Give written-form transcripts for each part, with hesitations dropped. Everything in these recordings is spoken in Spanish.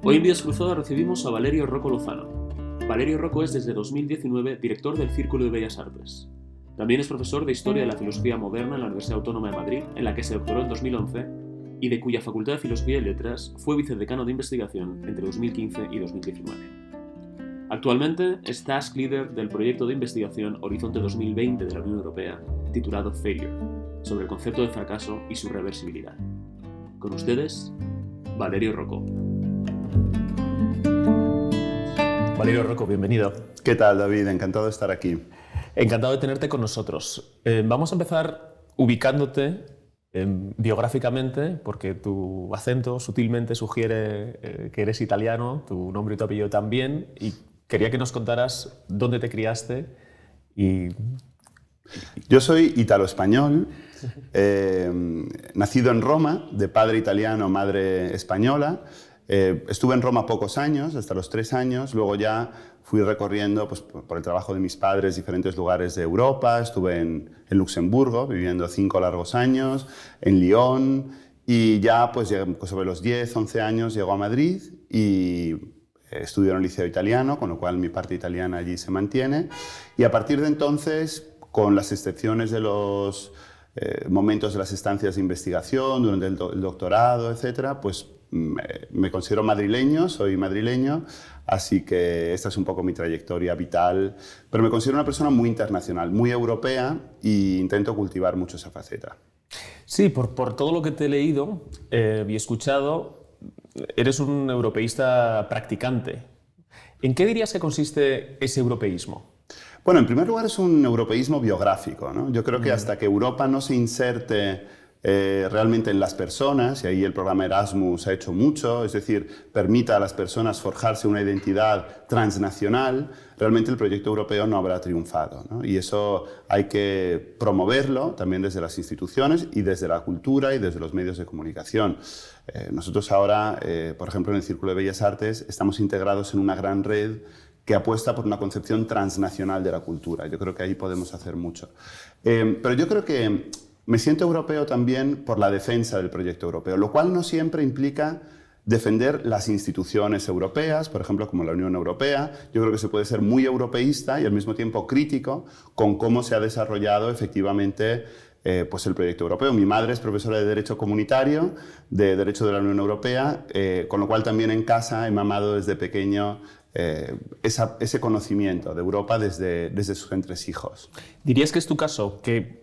Hoy en Vidas Cruzadas recibimos a Valerio Rocco Lozano. Valerio Rocco es desde 2019 director del Círculo de Bellas Artes. También es profesor de Historia de la Filosofía Moderna en la Universidad Autónoma de Madrid, en la que se doctoró en 2011, y de cuya Facultad de Filosofía y Letras fue vicedecano de investigación entre 2015 y 2019. Actualmente es Task Leader del proyecto de investigación Horizonte 2020 de la Unión Europea, titulado Failure, sobre el concepto de fracaso y su reversibilidad. Con ustedes, Valerio Rocco. Valerio Rocco, bienvenido. ¿Qué tal, David? Encantado de estar aquí. Encantado de tenerte con nosotros. Vamos a empezar ubicándote biográficamente, porque tu acento sutilmente sugiere que eres italiano, tu nombre y tu apellido también, y quería que nos contaras dónde te criaste y... Yo soy italo-español, nacido en Roma, de padre italiano, madre española. Estuve en Roma pocos años, hasta los 3 años, luego ya fui recorriendo pues, por el trabajo de mis padres diferentes lugares de Europa. Estuve en Luxemburgo viviendo 5 largos años, en Lyon, y ya pues, sobre los 10, 11 años llego a Madrid y estudio en el liceo italiano, con lo cual mi parte italiana allí se mantiene, y a partir de entonces, con las excepciones de los momentos de las estancias de investigación, durante el doctorado, etcétera, pues me considero madrileño, soy madrileño, así que esta es un poco mi trayectoria vital, pero me considero una persona muy internacional, muy europea, e intento cultivar mucho esa faceta. Sí, por todo lo que te he leído y escuchado, eres un europeísta practicante. ¿En qué dirías que consiste ese europeísmo? Bueno, en primer lugar es un europeísmo biográfico, ¿no? Yo creo que hasta que Europa no se inserte realmente en las personas, y ahí el programa Erasmus ha hecho mucho, es decir, permita a las personas forjarse una identidad transnacional, realmente el proyecto europeo no habrá triunfado, ¿no? Y eso hay que promoverlo también desde las instituciones y desde la cultura y desde los medios de comunicación. Nosotros ahora, por ejemplo, en el Círculo de Bellas Artes, estamos integrados en una gran red que apuesta por una concepción transnacional de la cultura. Yo creo que ahí podemos hacer mucho. Pero yo creo que me siento europeo también por la defensa del proyecto europeo, lo cual no siempre implica defender las instituciones europeas, por ejemplo, como la Unión Europea. Yo creo que se puede ser muy europeísta y al mismo tiempo crítico con cómo se ha desarrollado efectivamente pues el proyecto europeo. Mi madre es profesora de Derecho Comunitario, de Derecho de la Unión Europea, con lo cual también en casa he mamado desde pequeño ese conocimiento de Europa desde sus entresijos. ¿Dirías que es tu caso, que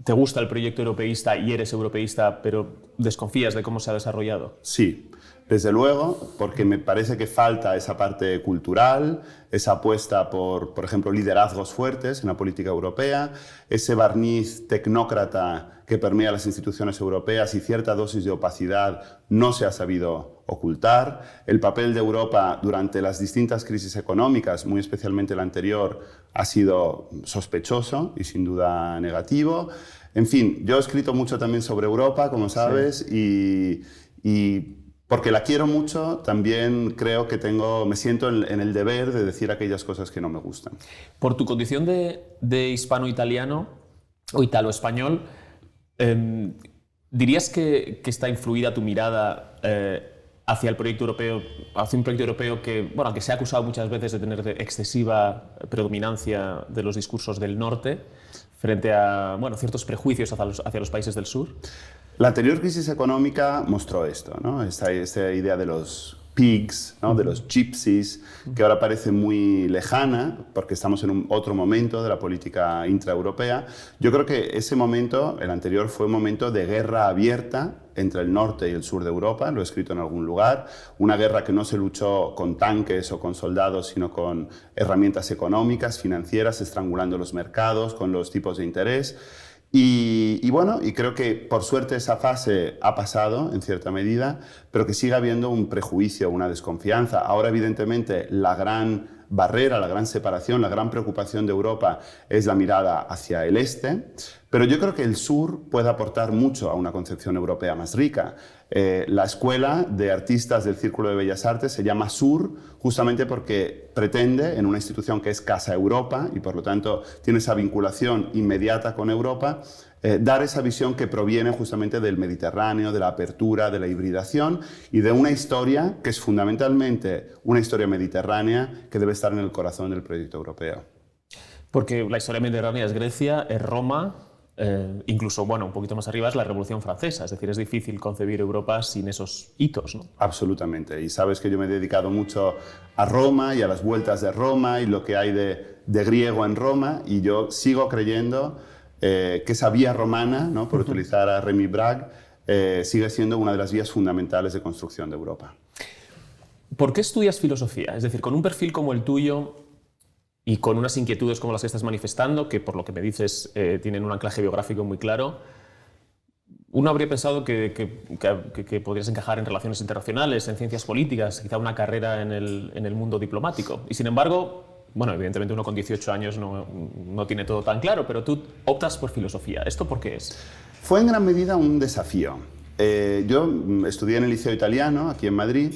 te gusta el proyecto europeísta y eres europeísta, pero desconfías de cómo se ha desarrollado? Sí, desde luego, porque me parece que falta esa parte cultural, esa apuesta por ejemplo, liderazgos fuertes en la política europea, ese barniz tecnócrata que permea las instituciones europeas y cierta dosis de opacidad no se ha sabido ocultar. El papel de Europa durante las distintas crisis económicas, muy especialmente la anterior, ha sido sospechoso y sin duda negativo. En fin, yo he escrito mucho también sobre Europa, como sabes, sí. y porque la quiero mucho, también creo que me siento en el deber de decir aquellas cosas que no me gustan. Por tu condición de hispano-italiano o italo-español, ¿dirías que está influida tu mirada hacia el proyecto europeo, hacia un proyecto europeo que, bueno, aunque se ha acusado muchas veces de tener excesiva predominancia de los discursos del norte frente a, bueno, ciertos prejuicios hacia los países del sur? La anterior crisis económica mostró esto, ¿no? Esta idea de los pigs, ¿no? De los gypsies, que ahora parece muy lejana porque estamos en otro momento de la política intraeuropea. Yo creo que ese momento, el anterior, fue un momento de guerra abierta entre el norte y el sur de Europa, lo he escrito en algún lugar, una guerra que no se luchó con tanques o con soldados, sino con herramientas económicas, financieras, estrangulando los mercados, con los tipos de interés. Y bueno, y creo que por suerte esa fase ha pasado en cierta medida, pero que sigue habiendo un prejuicio, una desconfianza. Ahora, evidentemente, la gran barrera, la gran separación, la gran preocupación de Europa es la mirada hacia el este, pero yo creo que el sur puede aportar mucho a una concepción europea más rica. La Escuela de Artistas del Círculo de Bellas Artes se llama SUR justamente porque pretende, en una institución que es Casa Europa y por lo tanto tiene esa vinculación inmediata con Europa, dar esa visión que proviene justamente del Mediterráneo, de la apertura, de la hibridación y de una historia que es fundamentalmente una historia mediterránea que debe estar en el corazón del proyecto europeo. Porque la historia mediterránea es Grecia, es Roma, incluso, bueno, un poquito más arriba es la Revolución Francesa, es decir, es difícil concebir Europa sin esos hitos, ¿no? Absolutamente, y sabes que yo me he dedicado mucho a Roma y a las vueltas de Roma y lo que hay de griego en Roma, y yo sigo creyendo que esa vía romana, ¿no?, por utilizar a Remy Bragg, sigue siendo una de las vías fundamentales de construcción de Europa. ¿Por qué estudias filosofía? Es decir, con un perfil como el tuyo y con unas inquietudes como las que estás manifestando, que por lo que me dices tienen un anclaje biográfico muy claro, uno habría pensado que podrías encajar en relaciones internacionales, en ciencias políticas, quizá una carrera en el mundo diplomático. Y sin embargo, bueno, evidentemente uno con 18 años no tiene todo tan claro, pero tú optas por filosofía. ¿Esto por qué es? Fue en gran medida un desafío. Yo estudié en el Liceo Italiano, aquí en Madrid,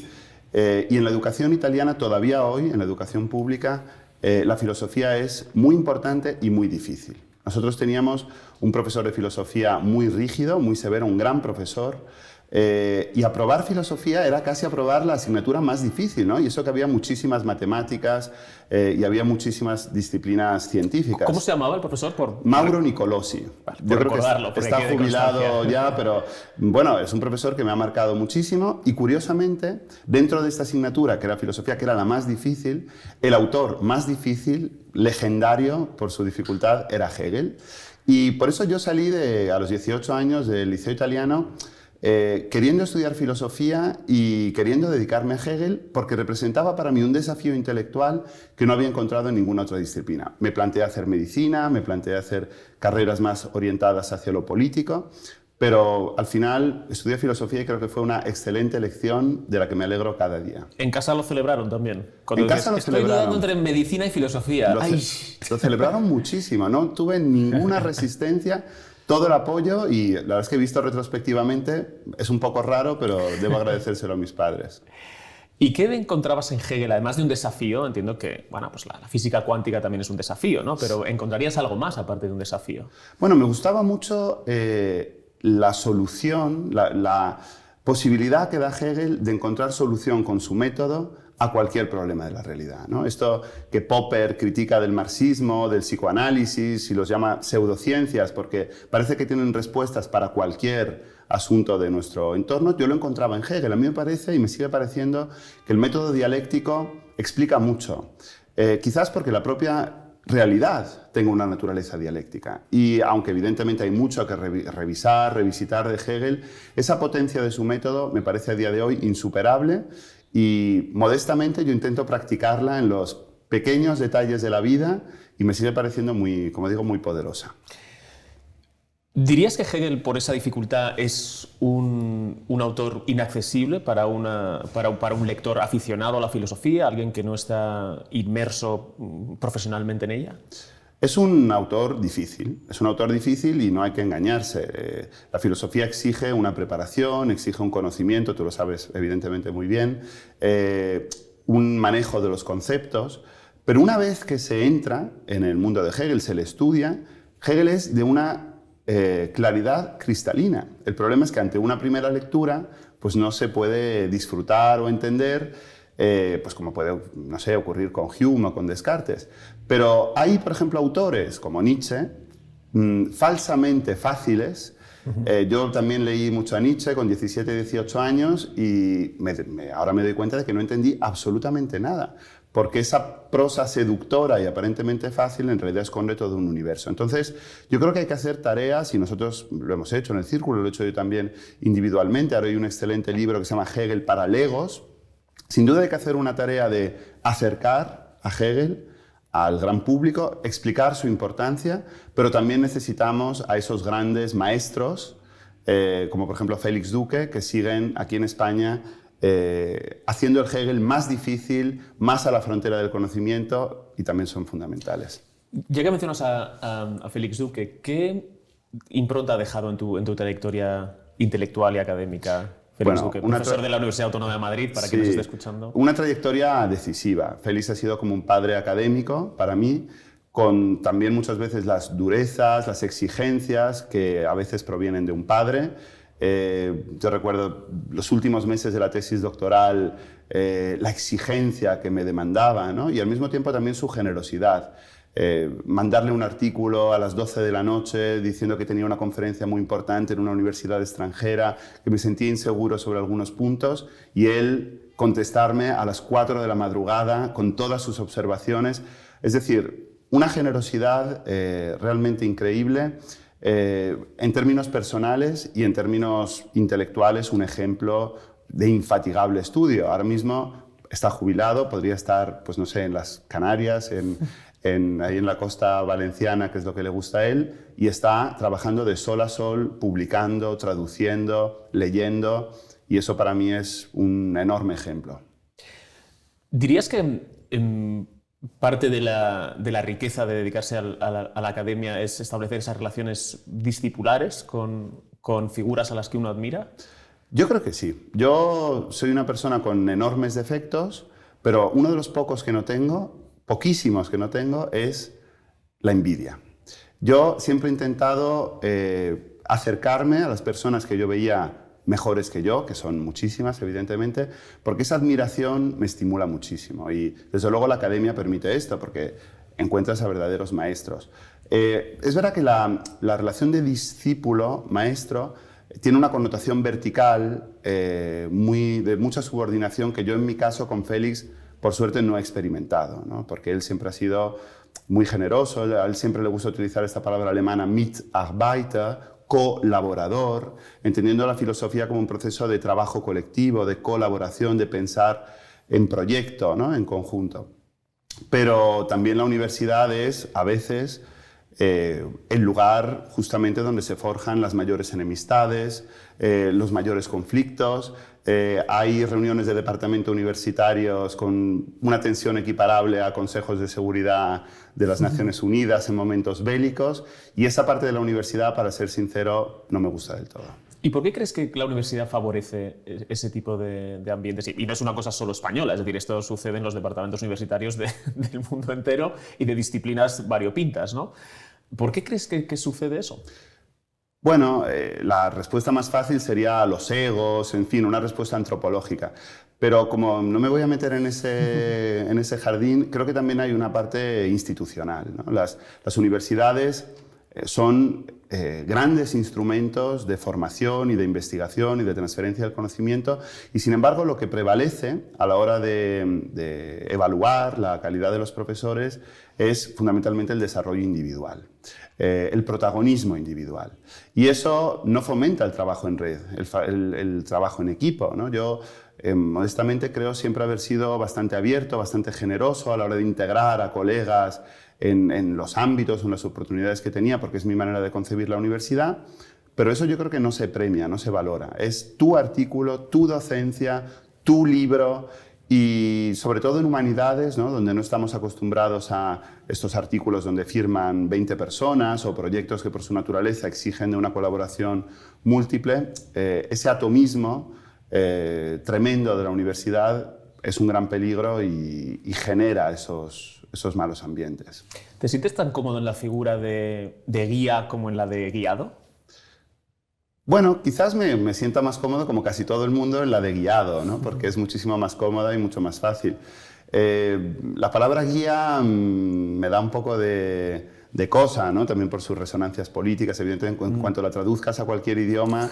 y en la educación italiana todavía hoy, en la educación pública, la filosofía es muy importante y muy difícil. Nosotros teníamos un profesor de filosofía muy rígido, muy severo, un gran profesor, y aprobar filosofía era casi aprobar la asignatura más difícil, ¿no? Y eso que había muchísimas matemáticas y había muchísimas disciplinas científicas. ¿Cómo se llamaba el profesor? Mauro Nicolosi. Yo creo que está jubilado ya, pero bueno, es un profesor que me ha marcado muchísimo y curiosamente, dentro de esta asignatura, que era filosofía, que era la más difícil, el autor más difícil, legendario por su dificultad, era Hegel. Y por eso yo salí a los 18 años del Liceo Italiano queriendo estudiar filosofía y queriendo dedicarme a Hegel porque representaba para mí un desafío intelectual que no había encontrado en ninguna otra disciplina. Me planteé hacer medicina, me planteé hacer carreras más orientadas hacia lo político, pero al final estudié filosofía y creo que fue una excelente elección de la que me alegro cada día. ¿En casa lo celebraron también? En casa lo celebraron. Estoy dudando entre medicina y filosofía. Lo celebraron muchísimo, no tuve ninguna resistencia. Todo el apoyo y la verdad es que visto retrospectivamente es un poco raro, pero debo agradecérselo a mis padres. ¿Y qué encontrabas en Hegel, además de un desafío? Entiendo que bueno, pues la física cuántica también es un desafío, ¿no? Pero ¿encontrarías algo más aparte de un desafío? Bueno, me gustaba mucho la solución, la posibilidad que da Hegel de encontrar solución con su método a cualquier problema de la realidad, ¿no? Esto que Popper critica del marxismo, del psicoanálisis y los llama pseudociencias porque parece que tienen respuestas para cualquier asunto de nuestro entorno, yo lo encontraba en Hegel. A mí me parece y me sigue pareciendo que el método dialéctico explica mucho, quizás porque la propia realidad tenga una naturaleza dialéctica. Y aunque evidentemente hay mucho que revisar, revisitar de Hegel, esa potencia de su método me parece a día de hoy insuperable. Y modestamente yo intento practicarla en los pequeños detalles de la vida y me sigue pareciendo muy, como digo, muy poderosa. ¿Dirías que Hegel, por esa dificultad, es un autor inaccesible para un lector aficionado a la filosofía, alguien que no está inmerso profesionalmente en ella? Es un autor difícil y no hay que engañarse. La filosofía exige una preparación, exige un conocimiento, tú lo sabes evidentemente muy bien, un manejo de los conceptos, pero una vez que se entra en el mundo de Hegel, se le estudia, Hegel es de una claridad cristalina. El problema es que ante una primera lectura pues no se puede disfrutar o entender pues como puede, no sé, ocurrir con Hume o con Descartes. Pero hay, por ejemplo, autores como Nietzsche, falsamente fáciles. Yo también leí mucho a Nietzsche con 17, 18 años y ahora me doy cuenta de que no entendí absolutamente nada, porque esa prosa seductora y aparentemente fácil en realidad esconde todo un universo. Entonces, yo creo que hay que hacer tareas, y nosotros lo hemos hecho en el Círculo, lo he hecho yo también individualmente. Ahora hay un excelente libro que se llama Hegel para legos. Sin duda hay que hacer una tarea de acercar a Hegel al gran público, explicar su importancia, pero también necesitamos a esos grandes maestros, como por ejemplo Félix Duque, que siguen aquí en España haciendo el Hegel más difícil, más a la frontera del conocimiento, y también son fundamentales. Ya que mencionas a Félix Duque, ¿qué impronta ha dejado en tu trayectoria intelectual y académica? Félix Duque, profesor de la Universidad Autónoma de Madrid, para quien nos esté escuchando. Una trayectoria decisiva. Félix ha sido como un padre académico para mí, con también muchas veces las durezas, las exigencias que a veces provienen de un padre. Yo recuerdo los últimos meses de la tesis doctoral, la exigencia que me demandaba, ¿no? Y al mismo tiempo también su generosidad. Mandarle un artículo a las 12 de la noche diciendo que tenía una conferencia muy importante en una universidad extranjera, que me sentía inseguro sobre algunos puntos, y él contestarme a las 4 de la madrugada con todas sus observaciones. Es decir, una generosidad realmente increíble. En términos personales y en términos intelectuales, un ejemplo de infatigable estudio. Ahora mismo está jubilado, podría estar, pues no sé, en las Canarias, ahí en la costa valenciana, que es lo que le gusta a él, y está trabajando de sol a sol, publicando, traduciendo, leyendo, y eso para mí es un enorme ejemplo. ¿Dirías que parte de la riqueza de dedicarse a la academia es establecer esas relaciones discipulares con figuras a las que uno admira? Yo creo que sí. Yo soy una persona con enormes defectos, pero uno de los pocos que no tengo, poquísimos que no tengo, es la envidia. Yo siempre he intentado acercarme a las personas que yo veía mejores que yo, que son muchísimas, evidentemente, porque esa admiración me estimula muchísimo. Y desde luego la academia permite esto, porque encuentras a verdaderos maestros. Es verdad que la relación de discípulo-maestro tiene una connotación vertical, de mucha subordinación, que yo en mi caso con Félix, por suerte, no he experimentado, ¿no? Porque él siempre ha sido muy generoso, a él siempre le gusta utilizar esta palabra alemana, Mitarbeiter, colaborador, entendiendo la filosofía como un proceso de trabajo colectivo, de colaboración, de pensar en proyecto, ¿no? En conjunto. Pero también la universidad es, a veces, el lugar justamente donde se forjan las mayores enemistades, los mayores conflictos. Hay reuniones de departamento universitarios con una tensión equiparable a consejos de seguridad de las Naciones Unidas en momentos bélicos, y esa parte de la universidad, para ser sincero, no me gusta del todo. ¿Y por qué crees que la universidad favorece ese tipo de ambientes? Y no es una cosa solo española, es decir, esto sucede en los departamentos universitarios del mundo entero y de disciplinas variopintas, ¿no? ¿Por qué crees que sucede eso? Bueno, la respuesta más fácil sería los egos, en fin, una respuesta antropológica. Pero como no me voy a meter en ese jardín, creo que también hay una parte institucional, ¿no? Las universidades son grandes instrumentos de formación y de investigación y de transferencia del conocimiento, y sin embargo lo que prevalece a la hora de evaluar la calidad de los profesores es fundamentalmente el desarrollo individual, el protagonismo individual. Y eso no fomenta el trabajo en red, el trabajo en equipo, ¿no? Yo modestamente creo siempre haber sido bastante abierto, bastante generoso a la hora de integrar a colegas en los ámbitos, en las oportunidades que tenía, porque es mi manera de concebir la universidad, pero eso yo creo que no se premia, no se valora. Es tu artículo, tu docencia, tu libro, y sobre todo en humanidades, ¿no? Donde no estamos acostumbrados a estos artículos donde firman 20 personas o proyectos que por su naturaleza exigen de una colaboración múltiple, ese atomismo tremendo de la universidad es un gran peligro y genera esos malos ambientes. ¿Te sientes tan cómodo en la figura de guía como en la de guiado? Bueno, quizás me sienta más cómodo, como casi todo el mundo, en la de guiado, ¿no? Porque es muchísimo más cómoda y mucho más fácil. La palabra guía me da un poco de cosa, ¿no? También por sus resonancias políticas. Evidentemente, en cuanto la traduzcas a cualquier idioma,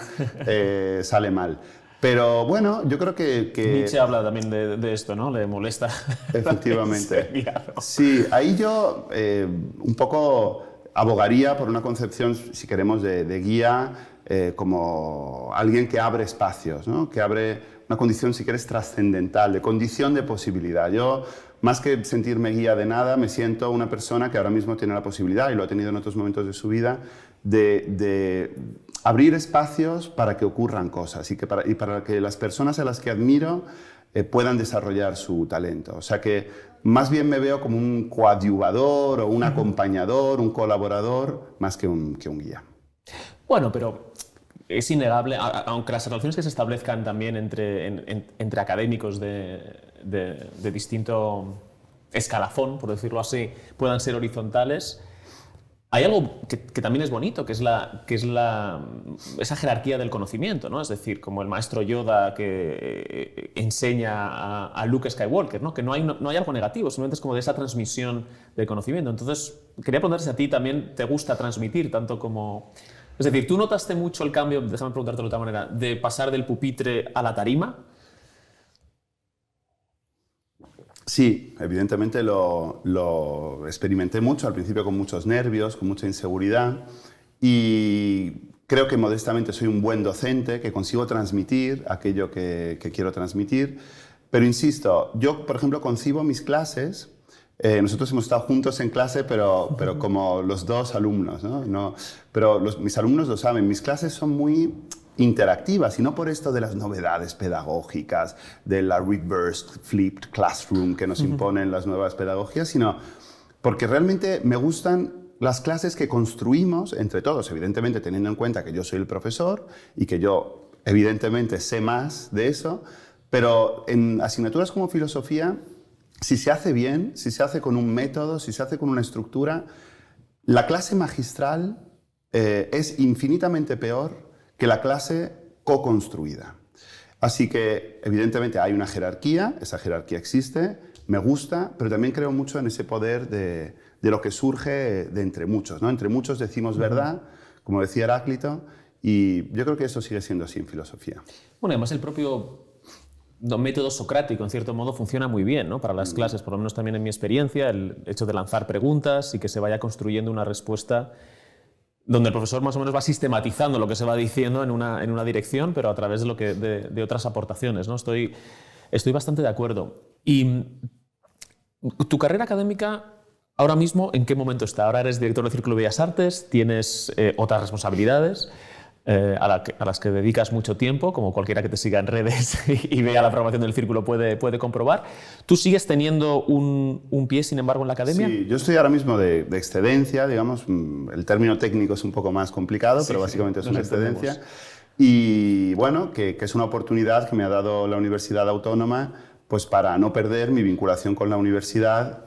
sale mal. Pero bueno, yo creo que... Nietzsche habla también de esto, ¿no? Le molesta. Efectivamente. Sí, ahí yo un poco abogaría por una concepción, si queremos, de guía como alguien que abre espacios, ¿no? Que abre una condición, si quieres, trascendental, de condición de posibilidad. Yo, más que sentirme guía de nada, me siento una persona que ahora mismo tiene la posibilidad, y lo ha tenido en otros momentos de su vida, de abrir espacios para que ocurran cosas y para que las personas a las que admiro puedan desarrollar su talento. O sea que más bien me veo como un coadyuvador o un acompañador, un colaborador, más que un guía. Bueno, pero es innegable, aunque las relaciones que se establezcan también entre académicos de distinto escalafón, por decirlo así, puedan ser horizontales, hay algo que también es bonito, que es esa jerarquía del conocimiento, ¿no? Es decir, como el maestro Yoda que enseña a Luke Skywalker, ¿no? Que no hay algo negativo, simplemente es como de esa transmisión del conocimiento. Entonces, quería preguntarte si a ti también te gusta transmitir, tanto como... Es decir, ¿tú notaste mucho el cambio, déjame preguntártelo de otra manera, de pasar del pupitre a la tarima? Sí, evidentemente lo experimenté mucho, al principio con muchos nervios, con mucha inseguridad, y creo que modestamente soy un buen docente, que consigo transmitir aquello que quiero transmitir, pero insisto, yo por ejemplo concibo mis clases, nosotros hemos estado juntos en clase, pero como los dos alumnos, ¿no? Pero mis alumnos lo saben, mis clases son muy interactivas, y no por esto de las novedades pedagógicas, de la reversed, flipped classroom que nos imponen las nuevas pedagogías, sino porque realmente me gustan las clases que construimos entre todos, evidentemente teniendo en cuenta que yo soy el profesor y que yo evidentemente sé más de eso, pero en asignaturas como filosofía, si se hace bien, si se hace con un método, si se hace con una estructura, la clase magistral es infinitamente peor que la clase co-construida. Así que, evidentemente, hay una jerarquía, esa jerarquía existe, me gusta, pero también creo mucho en ese poder de lo que surge de entre muchos, ¿no? Entre muchos decimos verdad, como decía Heráclito, y yo creo que eso sigue siendo así en filosofía. Bueno, además el propio método socrático, en cierto modo, funciona muy bien, ¿no? Para las clases, por lo menos también en mi experiencia, el hecho de lanzar preguntas y que se vaya construyendo una respuesta donde el profesor más o menos va sistematizando lo que se va diciendo en una dirección, pero a través de otras aportaciones, ¿no? Estoy bastante de acuerdo. Y tu carrera académica, ahora mismo, ¿en qué momento está? Ahora eres director del Círculo de Bellas Artes, tienes otras responsabilidades a las que dedicas mucho tiempo, como cualquiera que te siga en redes y vea la programación del Círculo puede comprobar. ¿Tú sigues teniendo un pie, sin embargo, en la academia? Sí, yo estoy ahora mismo de excedencia, digamos, el término técnico es un poco más complicado, sí, pero básicamente es una excedencia. Y bueno, que es una oportunidad que me ha dado la Universidad Autónoma, pues para no perder mi vinculación con la universidad,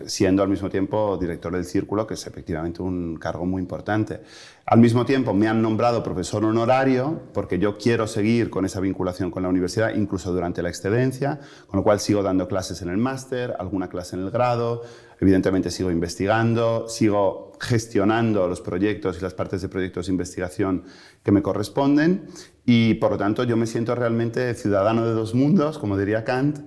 siendo al mismo tiempo director del Círculo, que es efectivamente un cargo muy importante. Al mismo tiempo me han nombrado profesor honorario, porque yo quiero seguir con esa vinculación con la universidad, incluso durante la excedencia, con lo cual sigo dando clases en el máster, alguna clase en el grado, evidentemente sigo investigando, sigo gestionando los proyectos y las partes de proyectos de investigación que me corresponden, y por lo tanto yo me siento realmente ciudadano de dos mundos, como diría Kant,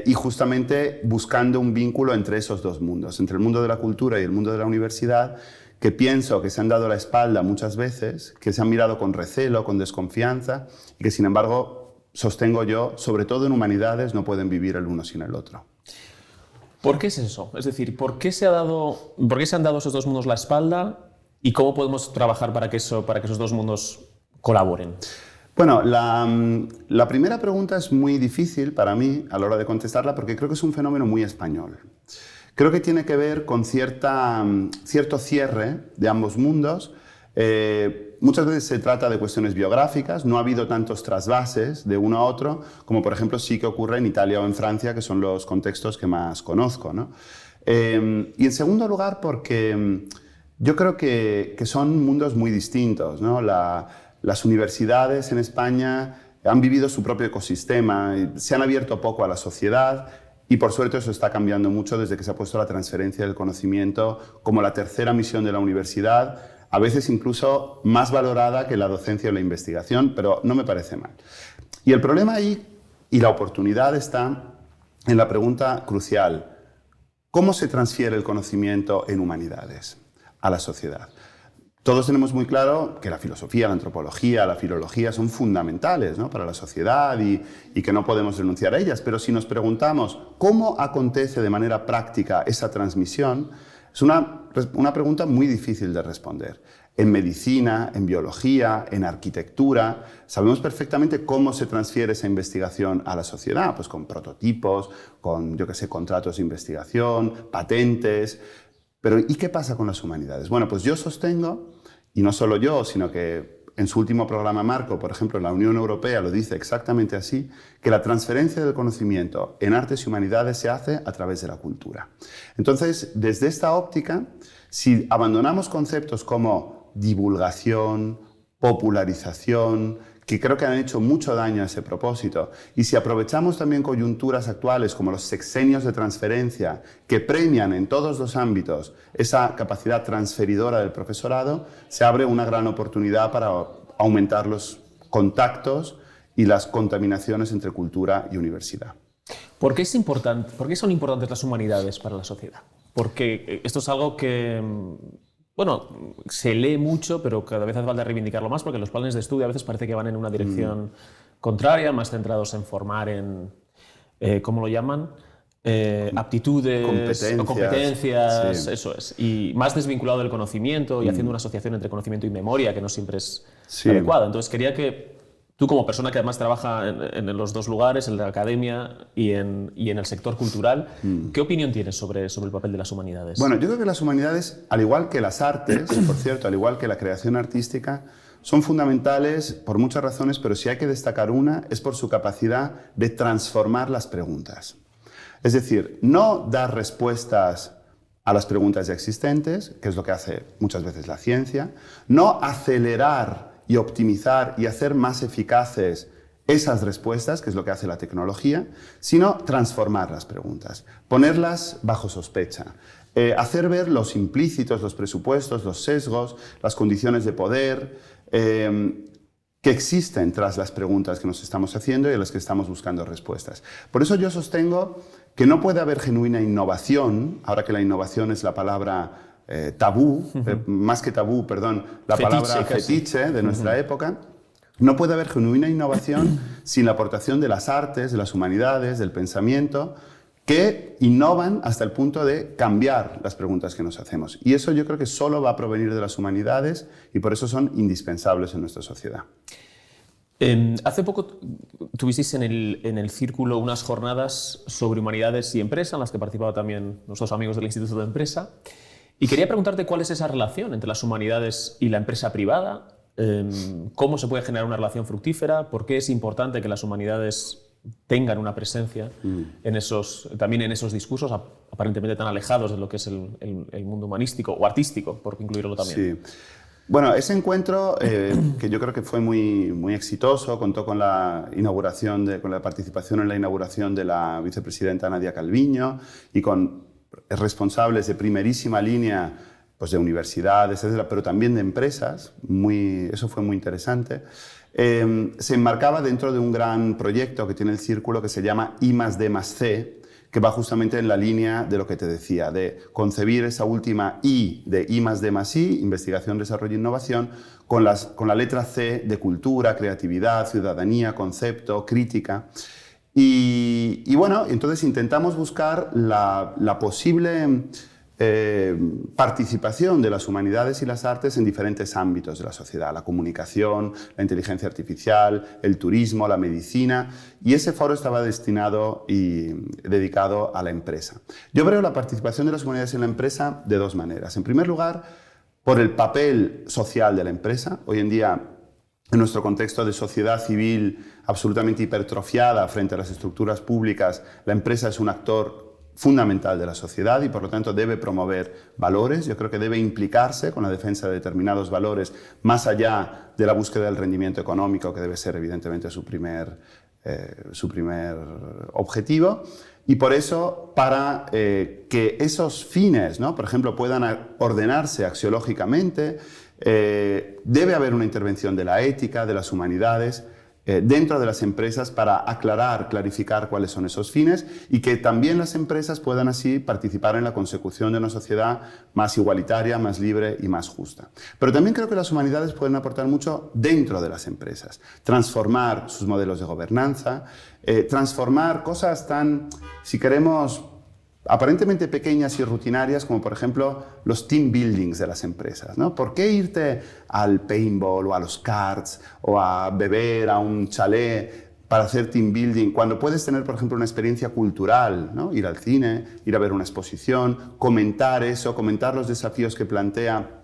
y justamente buscando un vínculo entre esos dos mundos, entre el mundo de la cultura y el mundo de la universidad, que pienso que se han dado la espalda muchas veces, que se han mirado con recelo, con desconfianza, y que sin embargo, sostengo yo, sobre todo en humanidades, no pueden vivir el uno sin el otro. ¿Por qué es eso? Es decir, ¿por qué se han dado esos dos mundos la espalda y cómo podemos trabajar para que esos dos mundos colaboren? Bueno, la primera pregunta es muy difícil para mí a la hora de contestarla, porque creo que es un fenómeno muy español. Creo que tiene que ver con cierto cierre de ambos mundos. Muchas veces se trata de cuestiones biográficas, no ha habido tantos trasvases de uno a otro, como por ejemplo sí que ocurre en Italia o en Francia, que son los contextos que más conozco, ¿no? Y en segundo lugar, porque yo creo que son mundos muy distintos, ¿no? Las universidades en España han vivido su propio ecosistema, se han abierto poco a la sociedad, y por suerte eso está cambiando mucho desde que se ha puesto la transferencia del conocimiento como la tercera misión de la universidad, a veces incluso más valorada que la docencia o la investigación, pero no me parece mal. Y el problema ahí, y la oportunidad, está en la pregunta crucial: ¿cómo se transfiere el conocimiento en humanidades a la sociedad? Todos tenemos muy claro que la filosofía, la antropología, la filología son fundamentales, ¿no?, para la sociedad y que no podemos renunciar a ellas, pero si nos preguntamos cómo acontece de manera práctica esa transmisión, es una pregunta muy difícil de responder. En medicina, en biología, en arquitectura, sabemos perfectamente cómo se transfiere esa investigación a la sociedad, pues con prototipos, con, yo qué sé, contratos de investigación, patentes. Pero ¿y qué pasa con las humanidades? Bueno, pues yo sostengo, y no solo yo, sino que en su último programa marco, por ejemplo, la Unión Europea lo dice exactamente así, que la transferencia del conocimiento en artes y humanidades se hace a través de la cultura. Entonces, desde esta óptica, si abandonamos conceptos como divulgación, popularización, que creo que han hecho mucho daño a ese propósito, y si aprovechamos también coyunturas actuales como los sexenios de transferencia, que premian en todos los ámbitos esa capacidad transferidora del profesorado, se abre una gran oportunidad para aumentar los contactos y las contaminaciones entre cultura y universidad. ¿Por qué son importantes las humanidades para la sociedad? Porque esto es algo que, bueno, se lee mucho, pero cada vez hace falta reivindicarlo más, porque los planes de estudio a veces parece que van en una dirección contraria, más centrados en formar en, ¿cómo lo llaman? Aptitudes, competencias, sí. Eso es. Y más desvinculado del conocimiento y haciendo una asociación entre conocimiento y memoria, que no siempre es adecuada. Entonces quería que tú, como persona que además trabaja en los dos lugares, en la academia y en el sector cultural, ¿qué opinión tienes sobre el papel de las humanidades? Bueno, yo creo que las humanidades, al igual que las artes, por cierto, al igual que la creación artística, son fundamentales por muchas razones, pero si hay que destacar una, es por su capacidad de transformar las preguntas. Es decir, no dar respuestas a las preguntas ya existentes, que es lo que hace muchas veces la ciencia, no acelerar y optimizar y hacer más eficaces esas respuestas, que es lo que hace la tecnología, sino transformar las preguntas, ponerlas bajo sospecha, hacer ver los implícitos, los presupuestos, los sesgos, las condiciones de poder que existen tras las preguntas que nos estamos haciendo y a las que estamos buscando respuestas. Por eso yo sostengo que no puede haber genuina innovación, ahora que la innovación es la palabra tabú, más que tabú, perdón, la palabra fetiche de nuestra época. No puede haber genuina innovación sin la aportación de las artes, de las humanidades, del pensamiento, que innovan hasta el punto de cambiar las preguntas que nos hacemos. Y eso yo creo que solo va a provenir de las humanidades y por eso son indispensables en nuestra sociedad. Hace poco tuvisteis en el círculo unas jornadas sobre humanidades y empresa, en las que participaban también nuestros amigos del Instituto de Empresa. Y quería preguntarte cuál es esa relación entre las humanidades y la empresa privada, cómo se puede generar una relación fructífera, por qué es importante que las humanidades tengan una presencia también en esos discursos aparentemente tan alejados de lo que es el mundo humanístico o artístico, por incluirlo también. Sí. Bueno, ese encuentro, que yo creo que fue muy exitoso, contó con la participación en la inauguración de la vicepresidenta Nadia Calviño y con responsables de primerísima línea, pues de universidades, etcétera, pero también de empresas. Eso fue muy interesante. Se enmarcaba dentro de un gran proyecto que tiene el Círculo que se llama I+D+C, que va justamente en la línea de lo que te decía, de concebir esa última I de I+D+I, investigación, desarrollo e innovación, con la letra C de cultura, creatividad, ciudadanía, concepto, crítica. Y bueno, entonces intentamos buscar la posible participación de las humanidades y las artes en diferentes ámbitos de la sociedad, la comunicación, la inteligencia artificial, el turismo, la medicina, y ese foro estaba destinado y dedicado a la empresa. Yo veo la participación de las humanidades en la empresa de dos maneras. En primer lugar, por el papel social de la empresa. Hoy en día, en nuestro contexto de sociedad civil absolutamente hipertrofiada frente a las estructuras públicas, la empresa es un actor fundamental de la sociedad y por lo tanto debe promover valores. Yo creo que debe implicarse con la defensa de determinados valores más allá de la búsqueda del rendimiento económico, que debe ser evidentemente su primer objetivo. Y por eso, para que esos fines, ¿no?, por ejemplo, puedan ordenarse axiológicamente, debe haber una intervención de la ética, de las humanidades, dentro de las empresas para clarificar cuáles son esos fines y que también las empresas puedan así participar en la consecución de una sociedad más igualitaria, más libre y más justa. Pero también creo que las humanidades pueden aportar mucho dentro de las empresas, transformar sus modelos de gobernanza, transformar cosas tan, si queremos, aparentemente pequeñas y rutinarias, como por ejemplo los team buildings de las empresas, ¿no? ¿Por qué irte al paintball o a los karts o a beber a un chalet para hacer team building cuando puedes tener, por ejemplo, una experiencia cultural, ¿no? Ir al cine, ir a ver una exposición, comentar eso, comentar los desafíos que plantea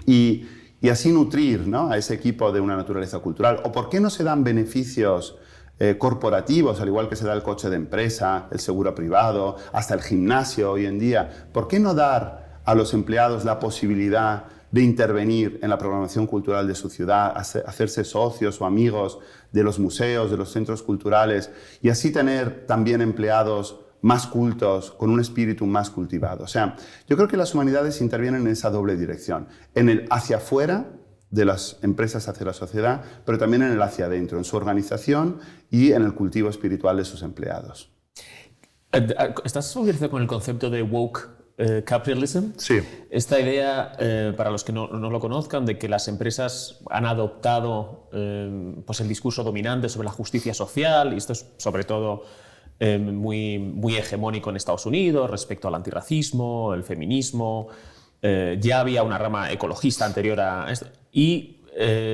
y y así nutrir, ¿no?, a ese equipo de una naturaleza cultural? ¿O por qué no se dan beneficios corporativos, al igual que se da el coche de empresa, el seguro privado, hasta el gimnasio hoy en día? ¿Por qué no dar a los empleados la posibilidad de intervenir en la programación cultural de su ciudad, hacerse socios o amigos de los museos, de los centros culturales, y así tener también empleados más cultos, con un espíritu más cultivado? O sea, yo creo que las humanidades intervienen en esa doble dirección, en el hacia afuera de las empresas hacia la sociedad, pero también en el hacia adentro, en su organización y en el cultivo espiritual de sus empleados. ¿Estás familiarizado con el concepto de woke capitalism? Sí. Esta idea, para los que no lo conozcan, de que las empresas han adoptado pues el discurso dominante sobre la justicia social, y esto es sobre todo muy hegemónico en Estados Unidos respecto al antirracismo, el feminismo. Ya había una rama ecologista anterior a esto. Y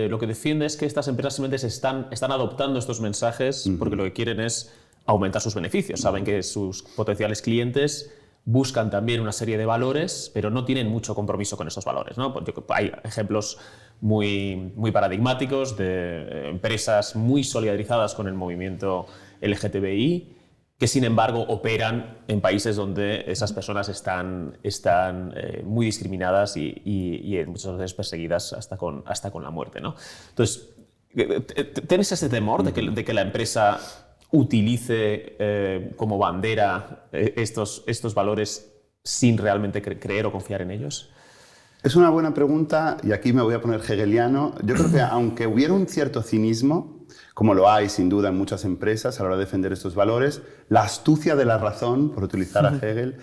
lo que defiende es que estas empresas simplemente están adoptando estos mensajes porque lo que quieren es aumentar sus beneficios. Saben que sus potenciales clientes buscan también una serie de valores, pero no tienen mucho compromiso con esos valores, ¿no? Hay ejemplos muy paradigmáticos de empresas muy solidarizadas con el movimiento LGTBI, que sin embargo operan en países donde esas personas están muy discriminadas y muchas veces perseguidas hasta con la muerte, ¿no? Entonces, ¿tienes ese temor de que la empresa utilice como bandera estos valores sin realmente creer o confiar en ellos? Es una buena pregunta, y aquí me voy a poner hegeliano. Yo creo que aunque hubiera un cierto cinismo, como lo hay sin duda en muchas empresas a la hora de defender estos valores, la astucia de la razón, por utilizar a Hegel,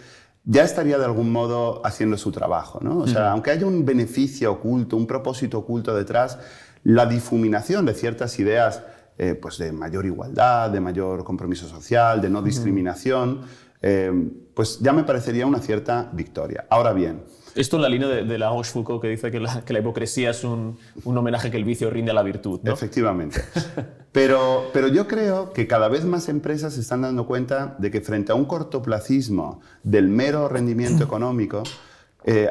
ya estaría de algún modo haciendo su trabajo, ¿no? O sea, aunque haya un beneficio oculto, un propósito oculto detrás, la difuminación de ciertas ideas pues de mayor igualdad, de mayor compromiso social, de no discriminación, pues ya me parecería una cierta victoria. Ahora bien, esto en la línea de la Rochefoucauld, que dice que la hipocresía es un homenaje que el vicio rinde a la virtud, ¿no? Efectivamente. Pero yo creo que cada vez más empresas se están dando cuenta de que frente a un cortoplacismo del mero rendimiento económico,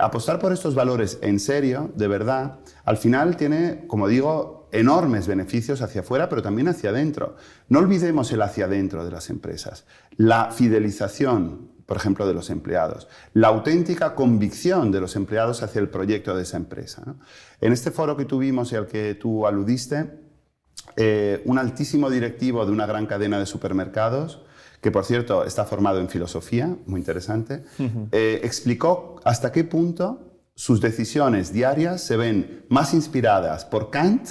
apostar por estos valores en serio, de verdad, al final tiene, como digo, enormes beneficios hacia afuera, pero también hacia adentro. No olvidemos el hacia adentro de las empresas. La fidelización, por ejemplo, de los empleados. La auténtica convicción de los empleados hacia el proyecto de esa empresa, ¿no? En este foro que tuvimos y al que tú aludiste, un altísimo directivo de una gran cadena de supermercados, que por cierto está formado en filosofía, muy interesante, explicó hasta qué punto sus decisiones diarias se ven más inspiradas por Kant,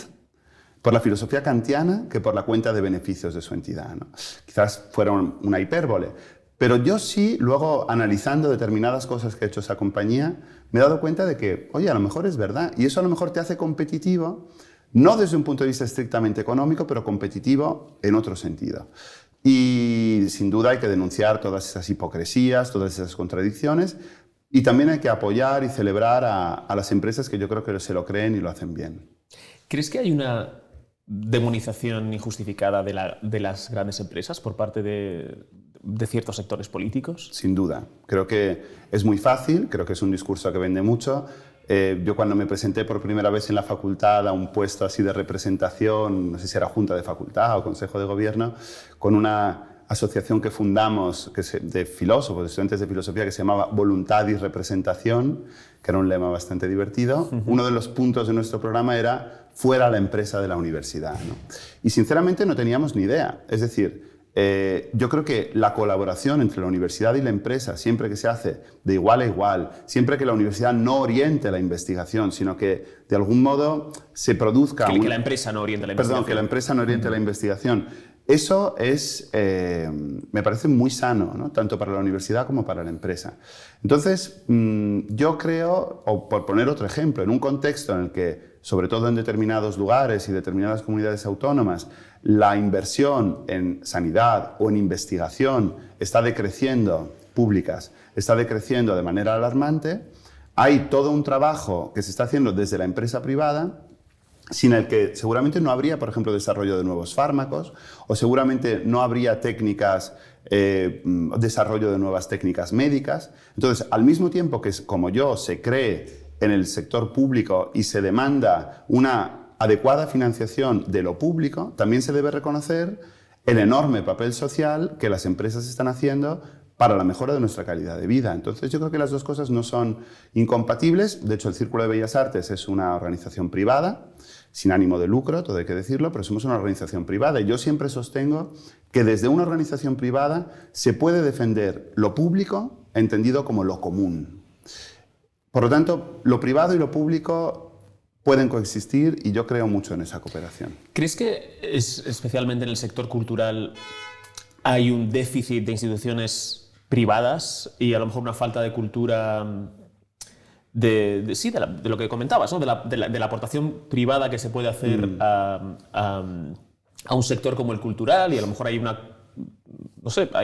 por la filosofía kantiana, que por la cuenta de beneficios de su entidad, ¿no? Quizás fueron una hipérbole, pero yo sí, luego analizando determinadas cosas que ha hecho esa compañía, me he dado cuenta de que, oye, a lo mejor es verdad, y eso a lo mejor te hace competitivo, no desde un punto de vista estrictamente económico, pero competitivo en otro sentido. Y sin duda hay que denunciar todas esas hipocresías, todas esas contradicciones, y también hay que apoyar y celebrar a las empresas que yo creo que se lo creen y lo hacen bien. ¿Crees que hay una demonización injustificada de las grandes empresas por parte de ciertos sectores políticos? Sin duda. Creo que es muy fácil, creo que es un discurso que vende mucho. Yo cuando me presenté por primera vez en la facultad a un puesto así de representación, no sé si era junta de facultad o consejo de gobierno, con una asociación que fundamos de filósofos, de estudiantes de filosofía, que se llamaba Voluntad y Representación, que era un lema bastante divertido. Uno de los puntos de nuestro programa era fuera la empresa de la universidad, ¿no? Y sinceramente no teníamos ni idea. Es decir, yo creo que la colaboración entre la universidad y la empresa, siempre que se hace de igual a igual, siempre que la universidad no oriente la investigación, sino que de algún modo se produzca... Que la empresa no oriente la investigación. Perdón, que la empresa no oriente la investigación. Eso es, me parece muy sano, ¿no? Tanto para la universidad como para la empresa. Entonces, yo creo, o por poner otro ejemplo, en un contexto en el que, sobre todo en determinados lugares y determinadas comunidades autónomas, la inversión en sanidad o en investigación está decreciendo, públicas, está decreciendo de manera alarmante, hay todo un trabajo que se está haciendo desde la empresa privada, sin el que seguramente no habría, por ejemplo, desarrollo de nuevos fármacos, o seguramente no habría técnicas, desarrollo de nuevas técnicas médicas. Entonces, al mismo tiempo que, como yo, se cree en el sector público y se demanda una adecuada financiación de lo público, también se debe reconocer el enorme papel social que las empresas están haciendo para la mejora de nuestra calidad de vida. Entonces yo creo que las dos cosas no son incompatibles. De hecho, el Círculo de Bellas Artes es una organización privada, sin ánimo de lucro, todo hay que decirlo, pero somos una organización privada y yo siempre sostengo que desde una organización privada se puede defender lo público entendido como lo común. Por lo tanto, lo privado y lo público pueden coexistir y yo creo mucho en esa cooperación. ¿Crees que especialmente en el sector cultural hay un déficit de instituciones privadas y a lo mejor una falta de cultura de lo que comentabas, ¿no? de la aportación privada que se puede hacer a un sector como el cultural y a lo mejor hay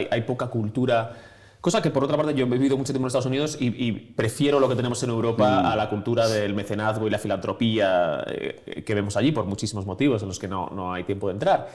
hay poca cultura? Cosa que, por otra parte, yo he vivido mucho tiempo en Estados Unidos y prefiero lo que tenemos en Europa a la cultura del mecenazgo y la filantropía que vemos allí por muchísimos motivos en los que no hay tiempo de entrar.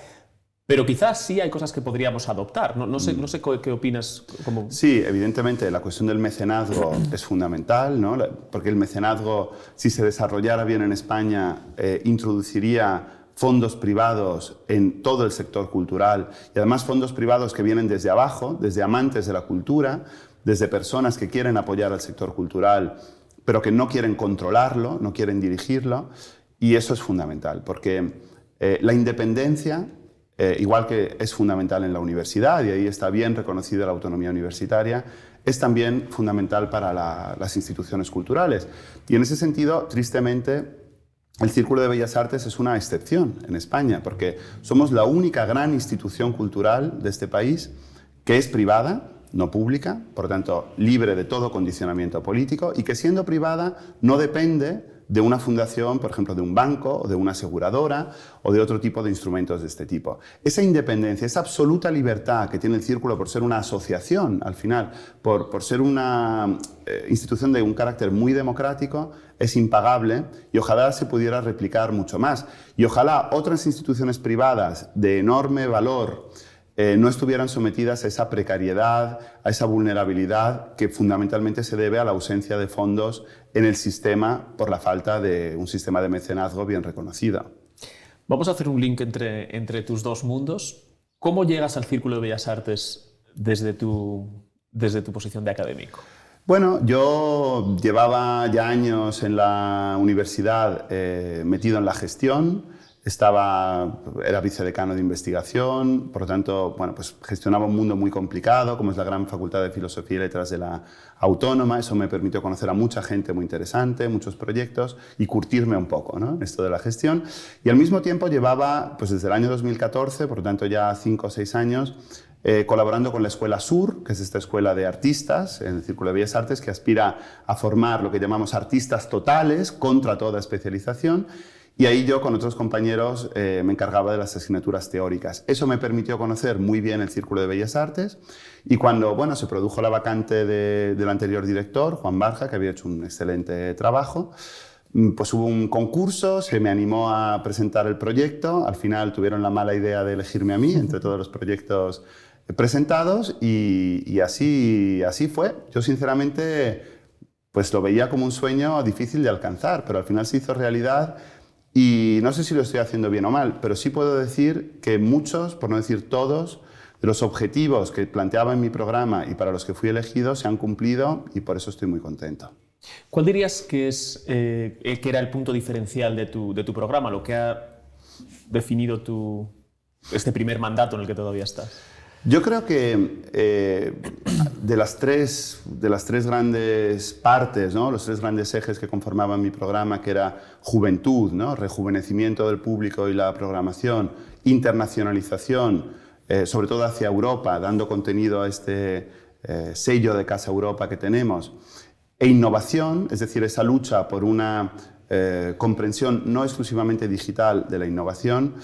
Pero quizás sí hay cosas que podríamos adoptar. No sé qué opinas. Sí, evidentemente la cuestión del mecenazgo es fundamental, ¿no? Porque el mecenazgo, si se desarrollara bien en España, introduciría fondos privados en todo el sector cultural y además fondos privados que vienen desde abajo, desde amantes de la cultura, desde personas que quieren apoyar al sector cultural pero que no quieren controlarlo, no quieren dirigirlo, y eso es fundamental porque la independencia, igual que es fundamental en la universidad y ahí está bien reconocida la autonomía universitaria, es también fundamental para las instituciones culturales y en ese sentido, tristemente, el Círculo de Bellas Artes es una excepción en España, porque somos la única gran institución cultural de este país que es privada, no pública, por lo tanto libre de todo condicionamiento político, y que siendo privada no depende de una fundación, por ejemplo, de un banco o de una aseguradora o de otro tipo de instrumentos de este tipo. Esa independencia, esa absoluta libertad que tiene el Círculo por ser una asociación, al final, por ser una institución de un carácter muy democrático, es impagable y ojalá se pudiera replicar mucho más. Y ojalá otras instituciones privadas de enorme valor no estuvieran sometidas a esa precariedad, a esa vulnerabilidad que fundamentalmente se debe a la ausencia de fondos en el sistema por la falta de un sistema de mecenazgo bien reconocido. Vamos a hacer un link entre tus dos mundos. ¿Cómo llegas al Círculo de Bellas Artes desde tu posición de académico? Bueno, yo llevaba ya años en la universidad metido en la gestión. Era vicedecano de investigación, por lo tanto, pues gestionaba un mundo muy complicado, como es la gran Facultad de Filosofía y Letras de la Autónoma. Eso me permitió conocer a mucha gente muy interesante, muchos proyectos y curtirme un poco, ¿no?, en esto de la gestión. Y al mismo tiempo llevaba, pues desde el año 2014, por lo tanto ya 5 o 6 años, colaborando con la Escuela Sur, que es esta escuela de artistas en el Círculo de Bellas Artes, que aspira a formar lo que llamamos artistas totales contra toda especialización. Y ahí yo, con otros compañeros, me encargaba de las asignaturas teóricas. Eso me permitió conocer muy bien el Círculo de Bellas Artes y cuando se produjo la vacante del anterior director, Juan Barja, que había hecho un excelente trabajo, pues hubo un concurso, se me animó a presentar el proyecto, al final tuvieron la mala idea de elegirme a mí entre todos los proyectos presentados y así fue. Yo sinceramente pues lo veía como un sueño difícil de alcanzar, pero al final se hizo realidad. Y no sé si lo estoy haciendo bien o mal, pero sí puedo decir que muchos, por no decir todos, de los objetivos que planteaba en mi programa y para los que fui elegido se han cumplido y por eso estoy muy contento. ¿Cuál dirías que era el punto diferencial de tu programa, lo que ha definido este primer mandato en el que todavía estás? Yo creo que de las tres grandes partes, ¿no?, los 3 grandes ejes que conformaban mi programa, que era juventud, ¿no?, rejuvenecimiento del público y la programación, internacionalización, sobre todo hacia Europa, dando contenido a este sello de Casa Europa que tenemos, e innovación, es decir, esa lucha por una comprensión no exclusivamente digital de la innovación,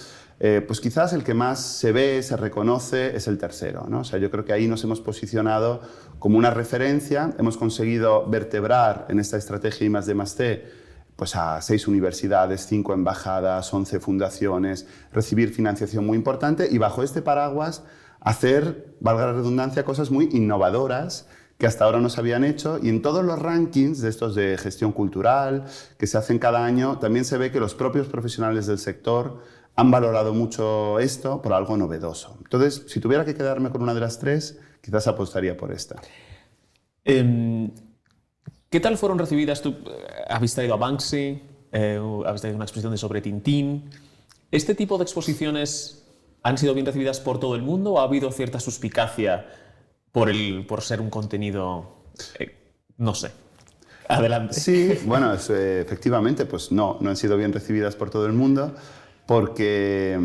pues quizás el que más se ve, se reconoce, es el tercero, ¿no? O sea, yo creo que ahí nos hemos posicionado como una referencia, hemos conseguido vertebrar en esta estrategia I+D+T pues a 6 universidades, 5 embajadas, 11 fundaciones, recibir financiación muy importante y bajo este paraguas hacer, valga la redundancia, cosas muy innovadoras que hasta ahora no se habían hecho, y en todos los rankings de estos de gestión cultural que se hacen cada año, también se ve que los propios profesionales del sector han valorado mucho esto por algo novedoso. Entonces, si tuviera que quedarme con una de las tres, quizás apostaría por esta. ¿Qué tal fueron recibidas? Tú habéis traído a Banksy, habéis traído una exposición sobre Tintín. ¿Este tipo de exposiciones han sido bien recibidas por todo el mundo o ha habido cierta suspicacia por ser un contenido, no sé? Adelante. Sí, bueno, efectivamente, pues no han sido bien recibidas por todo el mundo porque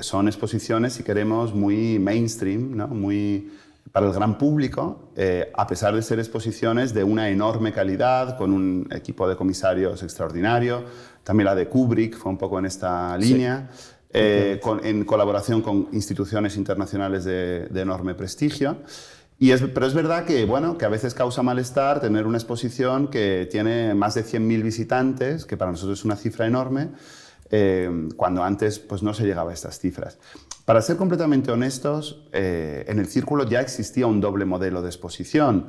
son exposiciones, si queremos, muy mainstream, ¿no? Muy para el gran público, a pesar de ser exposiciones de una enorme calidad, con un equipo de comisarios extraordinario. También la de Kubrick fue un poco en esta línea. Sí. En colaboración con instituciones internacionales de enorme prestigio. Pero es verdad que, bueno, que a veces causa malestar tener una exposición que tiene más de 100.000 visitantes, que para nosotros es una cifra enorme, cuando antes pues, no se llegaba a estas cifras. Para ser completamente honestos, en el Círculo ya existía un doble modelo de exposición.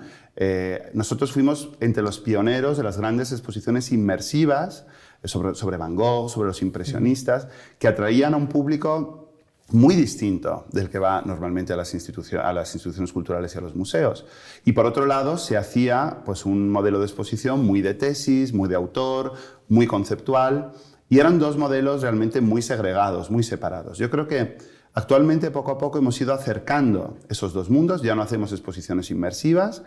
Nosotros fuimos entre los pioneros de las grandes exposiciones inmersivas sobre Van Gogh, sobre los impresionistas, que atraían a un público muy distinto del que va normalmente a las instituciones culturales y a los museos. Y por otro lado, se hacía pues, un modelo de exposición muy de tesis, muy de autor, muy conceptual, y eran dos modelos realmente muy segregados, muy separados. Yo creo que actualmente, poco a poco, hemos ido acercando esos dos mundos. Ya no hacemos exposiciones inmersivas,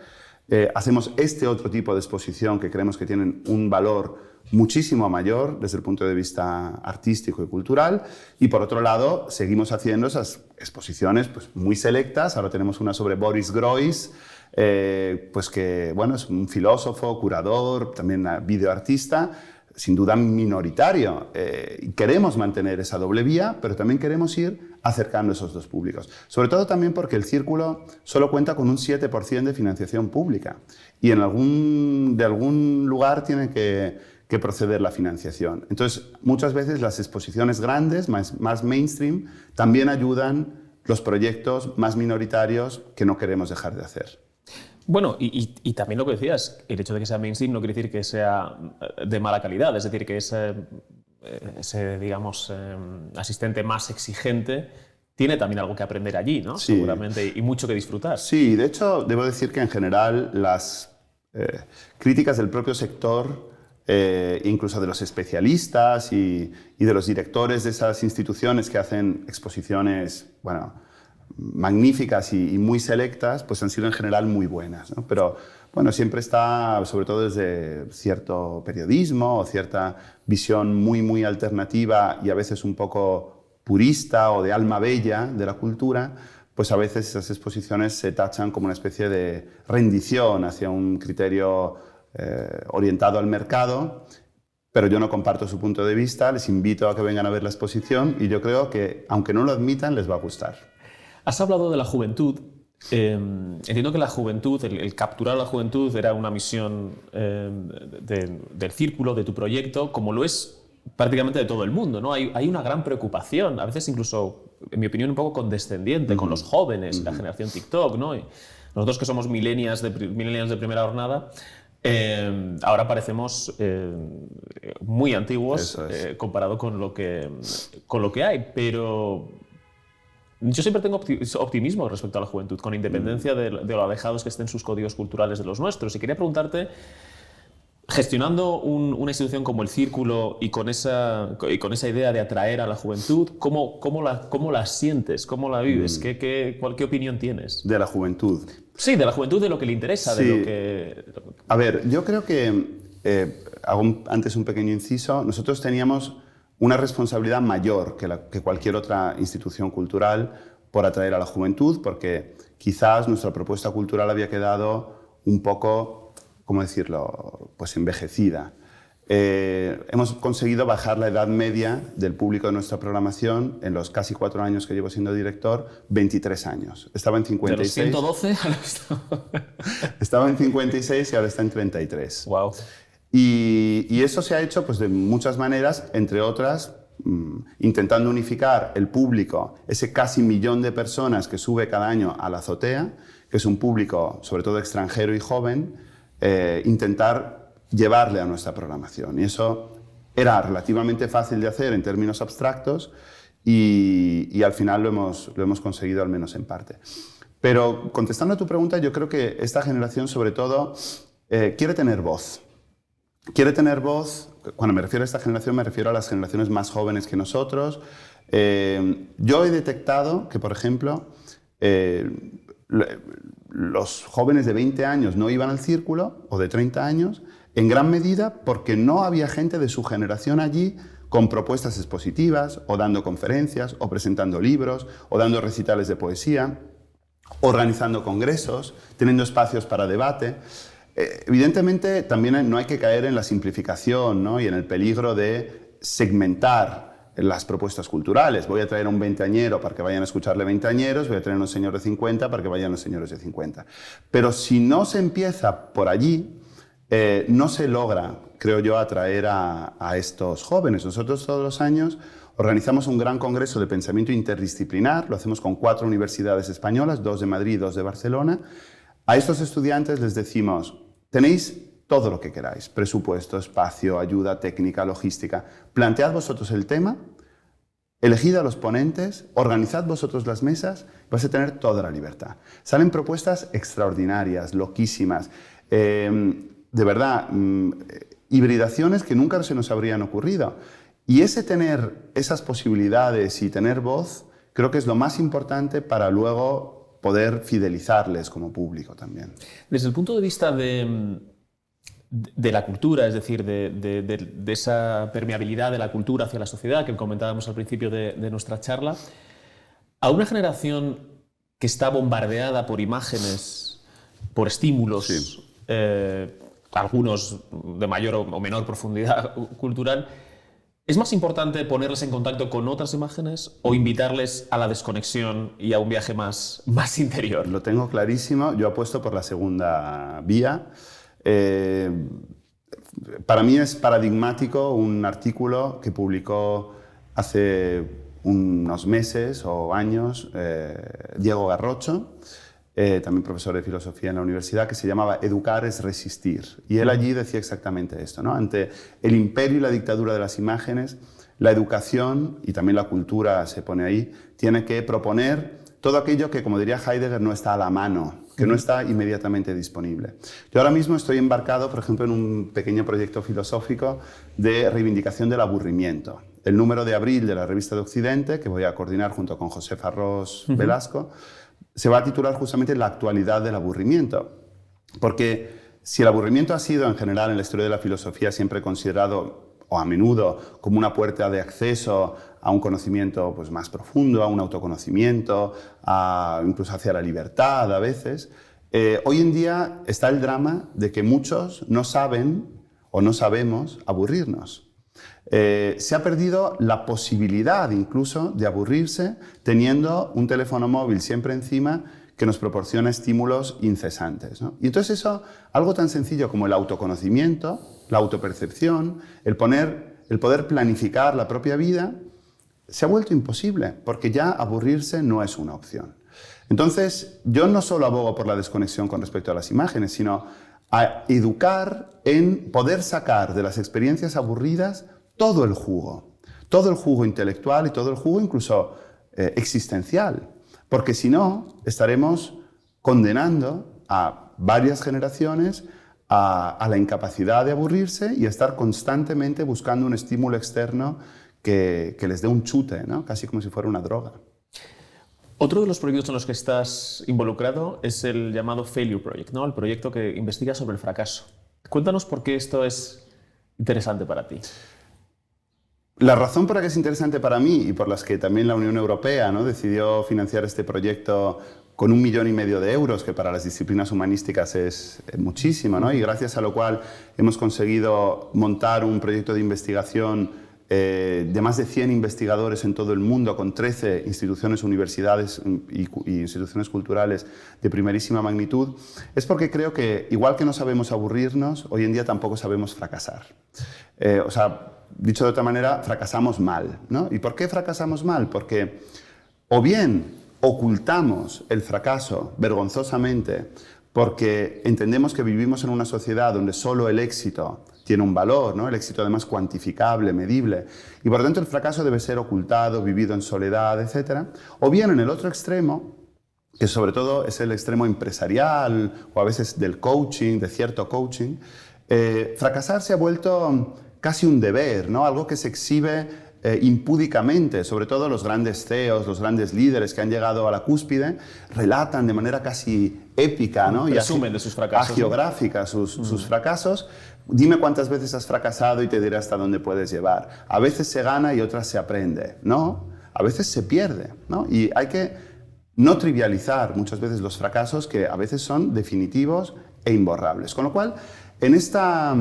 hacemos este otro tipo de exposición que creemos que tienen un valor muchísimo mayor desde el punto de vista artístico y cultural, y por otro lado seguimos haciendo esas exposiciones pues, muy selectas. Ahora tenemos una sobre Boris Groys, pues que bueno, es un filósofo, curador, también videoartista, sin duda minoritario. Queremos mantener esa doble vía, pero también queremos ir acercando esos dos públicos. Sobre todo también porque el Círculo solo cuenta con un 7% de financiación pública y de algún lugar tiene que proceder la financiación. Entonces, muchas veces las exposiciones grandes, más mainstream, también ayudan los proyectos más minoritarios que no queremos dejar de hacer. Bueno, y también lo que decías, el hecho de que sea mainstream no quiere decir que sea de mala calidad, es decir, que ese digamos, asistente más exigente tiene también algo que aprender allí, ¿no? Sí. Seguramente, y mucho que disfrutar. Sí, de hecho, debo decir que en general las críticas del propio sector, incluso de los especialistas y de los directores de esas instituciones que hacen exposiciones, bueno, magníficas y muy selectas, pues han sido en general muy buenas, ¿no? Pero bueno, siempre está, sobre todo desde cierto periodismo o cierta visión muy alternativa y a veces un poco purista o de alma bella de la cultura, pues a veces esas exposiciones se tachan como una especie de rendición hacia un criterio orientado al mercado. Pero yo no comparto su punto de vista, les invito a que vengan a ver la exposición y yo creo que, aunque no lo admitan, les va a gustar. Has hablado de la juventud. Entiendo que la juventud, el capturar a la juventud era una misión del Círculo, de tu proyecto, como lo es prácticamente de todo el mundo, ¿no? Hay una gran preocupación, a veces incluso, en mi opinión, un poco condescendiente con los jóvenes, la generación TikTok, ¿no? Y nosotros que somos millennials de primera jornada, ahora parecemos muy antiguos comparado con lo que hay, pero yo siempre tengo optimismo respecto a la juventud, con independencia de lo alejados que estén sus códigos culturales de los nuestros. Y quería preguntarte, gestionando una institución como el Círculo y con esa idea de atraer a la juventud, ¿cómo la sientes? ¿Cómo la vives? ¿Qué opinión tienes? De la juventud. Sí, de la juventud, de lo que le interesa, sí. de lo que... A ver, yo creo que, hago antes un pequeño inciso, nosotros teníamos una responsabilidad mayor que cualquier otra institución cultural por atraer a la juventud, porque quizás nuestra propuesta cultural había quedado un poco, ¿cómo decirlo?, pues envejecida. Hemos conseguido bajar la edad media del público de nuestra programación en los casi 4 años que llevo siendo director, 23 años. Estaba en 56. ¿De los 112? Estaba en 56 y ahora está en 33. Wow. Y eso se ha hecho pues, de muchas maneras, entre otras, intentando unificar el público, ese casi 1 millón de personas que sube cada año a la azotea, que es un público sobre todo extranjero y joven, intentar llevarle a nuestra programación. Y eso era relativamente fácil de hacer en términos abstractos y al final lo hemos conseguido al menos en parte. Pero contestando a tu pregunta, yo creo que esta generación sobre todo quiere tener voz. Quiere tener voz, cuando me refiero a esta generación me refiero a las generaciones más jóvenes que nosotros. Yo he detectado que, por ejemplo, los jóvenes de 20 años no iban al círculo, o de 30 años, en gran medida porque no había gente de su generación allí con propuestas expositivas, o dando conferencias, o presentando libros, o dando recitales de poesía, organizando congresos, teniendo espacios para debate. Evidentemente, también no hay que caer en la simplificación, ¿no? Y en el peligro de segmentar las propuestas culturales. Voy a traer a un veinteañero para que vayan a escucharle veinteañeros, voy a traer a un señor de 50 para que vayan los señores de 50. Pero si no se empieza por allí, no se logra, creo yo, atraer a estos jóvenes. Nosotros todos los años organizamos un gran congreso de pensamiento interdisciplinar, lo hacemos con 4 universidades españolas, 2 de Madrid y 2 de Barcelona. A estos estudiantes les decimos, tenéis todo lo que queráis, presupuesto, espacio, ayuda técnica, logística. Plantead vosotros el tema, elegid a los ponentes, organizad vosotros las mesas, vais a tener toda la libertad. Salen propuestas extraordinarias, loquísimas, de verdad, hibridaciones que nunca se nos habrían ocurrido. Y ese tener esas posibilidades y tener voz, creo que es lo más importante para luego poder fidelizarles como público también. Desde el punto de vista de la cultura, es decir, de esa permeabilidad de la cultura hacia la sociedad que comentábamos al principio de nuestra charla, a una generación que está bombardeada por imágenes, por estímulos, Sí. Algunos de mayor o menor profundidad cultural, ¿es más importante ponerles en contacto con otras imágenes o invitarles a la desconexión y a un viaje más interior? Lo tengo clarísimo, yo apuesto por la segunda vía. Para mí es paradigmático un artículo que publicó hace unos meses o años Diego Garrocho, también profesor de filosofía en la universidad, que se llamaba Educar es resistir. Y él allí decía exactamente esto, ¿no? Ante el imperio y la dictadura de las imágenes, la educación, y también la cultura se pone ahí, tiene que proponer todo aquello que, como diría Heidegger, no está a la mano, que no está inmediatamente disponible. Yo ahora mismo estoy embarcado, por ejemplo, en un pequeño proyecto filosófico de reivindicación del aburrimiento. El número de abril de la Revista de Occidente, que voy a coordinar junto con José Farrós Velasco, se va a titular justamente La actualidad del aburrimiento. Porque si el aburrimiento ha sido en general en la historia de la filosofía siempre considerado, o a menudo, como una puerta de acceso a un conocimiento pues, más profundo, a un autoconocimiento, incluso hacia la libertad a veces, hoy en día está el drama de que muchos no saben o no sabemos aburrirnos. Se ha perdido la posibilidad incluso de aburrirse teniendo un teléfono móvil siempre encima que nos proporciona estímulos incesantes, ¿no? Y entonces eso, algo tan sencillo como el autoconocimiento, la autopercepción, el poder planificar la propia vida, se ha vuelto imposible porque ya aburrirse no es una opción. Entonces, yo no solo abogo por la desconexión con respecto a las imágenes, sino a educar en poder sacar de las experiencias aburridas todo el jugo intelectual y todo el jugo incluso existencial, porque si no estaremos condenando a varias generaciones a la incapacidad de aburrirse y a estar constantemente buscando un estímulo externo que les dé un chute, ¿no? Casi como si fuera una droga. Otro de los proyectos en los que estás involucrado es el llamado Failure Project, ¿no? El proyecto que investiga sobre el fracaso. Cuéntanos por qué esto es interesante para ti. La razón por la que es interesante para mí y por las que también la Unión Europea, ¿no?, decidió financiar este proyecto con 1,5 millones de euros, que para las disciplinas humanísticas es muchísimo, ¿no? Y gracias a lo cual hemos conseguido montar un proyecto de investigación de más de 100 investigadores en todo el mundo, con 13 instituciones, universidades y instituciones culturales de primerísima magnitud, es porque creo que, igual que no sabemos aburrirnos, hoy en día tampoco sabemos fracasar. Dicho de otra manera, fracasamos mal, ¿no? ¿Y por qué fracasamos mal? Porque o bien ocultamos el fracaso vergonzosamente porque entendemos que vivimos en una sociedad donde solo el éxito tiene un valor, ¿no? El éxito además cuantificable, medible, y por lo tanto el fracaso debe ser ocultado, vivido en soledad, etc. O bien en el otro extremo, que sobre todo es el extremo empresarial o a veces del coaching, de cierto coaching, fracasar se ha vuelto casi un deber, ¿no? Algo que se exhibe impúdicamente. Sobre todo los grandes CEOs, los grandes líderes que han llegado a la cúspide, relatan de manera casi épica, ¿no? Presumen de sus fracasos, agiográfica sus fracasos. Dime cuántas veces has fracasado y te diré hasta dónde puedes llevar. A veces se gana y otras se aprende, ¿no? A veces se pierde, ¿no? Y hay que no trivializar muchas veces los fracasos, que a veces son definitivos e imborrables. Con lo cual, en esta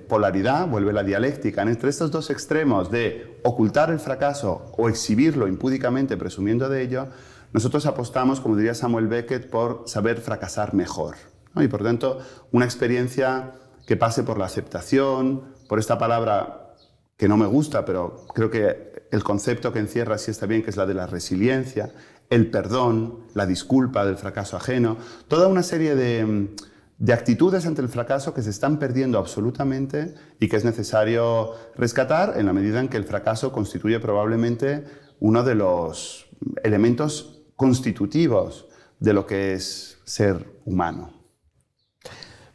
polaridad, vuelve la dialéctica, entre estos dos extremos de ocultar el fracaso o exhibirlo impúdicamente presumiendo de ello, nosotros apostamos, como diría Samuel Beckett, por saber fracasar mejor, ¿no? Y por tanto, una experiencia que pase por la aceptación, por esta palabra que no me gusta, pero creo que el concepto que encierra sí está bien, que es la de la resiliencia, el perdón, la disculpa del fracaso ajeno, toda una serie de actitudes ante el fracaso que se están perdiendo absolutamente y que es necesario rescatar en la medida en que el fracaso constituye probablemente uno de los elementos constitutivos de lo que es ser humano.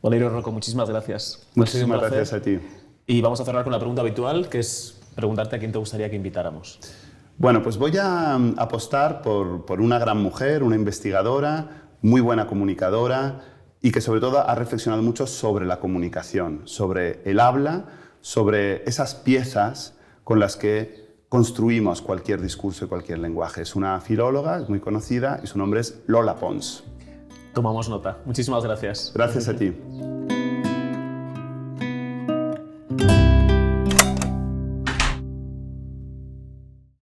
Valerio Rocco, muchísimas gracias. Muchísimas gracias a ti. Y vamos a cerrar con la pregunta habitual, que es preguntarte a quién te gustaría que invitáramos. Bueno, pues voy a apostar por una gran mujer, una investigadora, muy buena comunicadora, y que sobre todo ha reflexionado mucho sobre la comunicación, sobre el habla, sobre esas piezas con las que construimos cualquier discurso y cualquier lenguaje. Es una filóloga, es muy conocida, y su nombre es Lola Pons. Tomamos nota. Muchísimas gracias. Gracias a ti.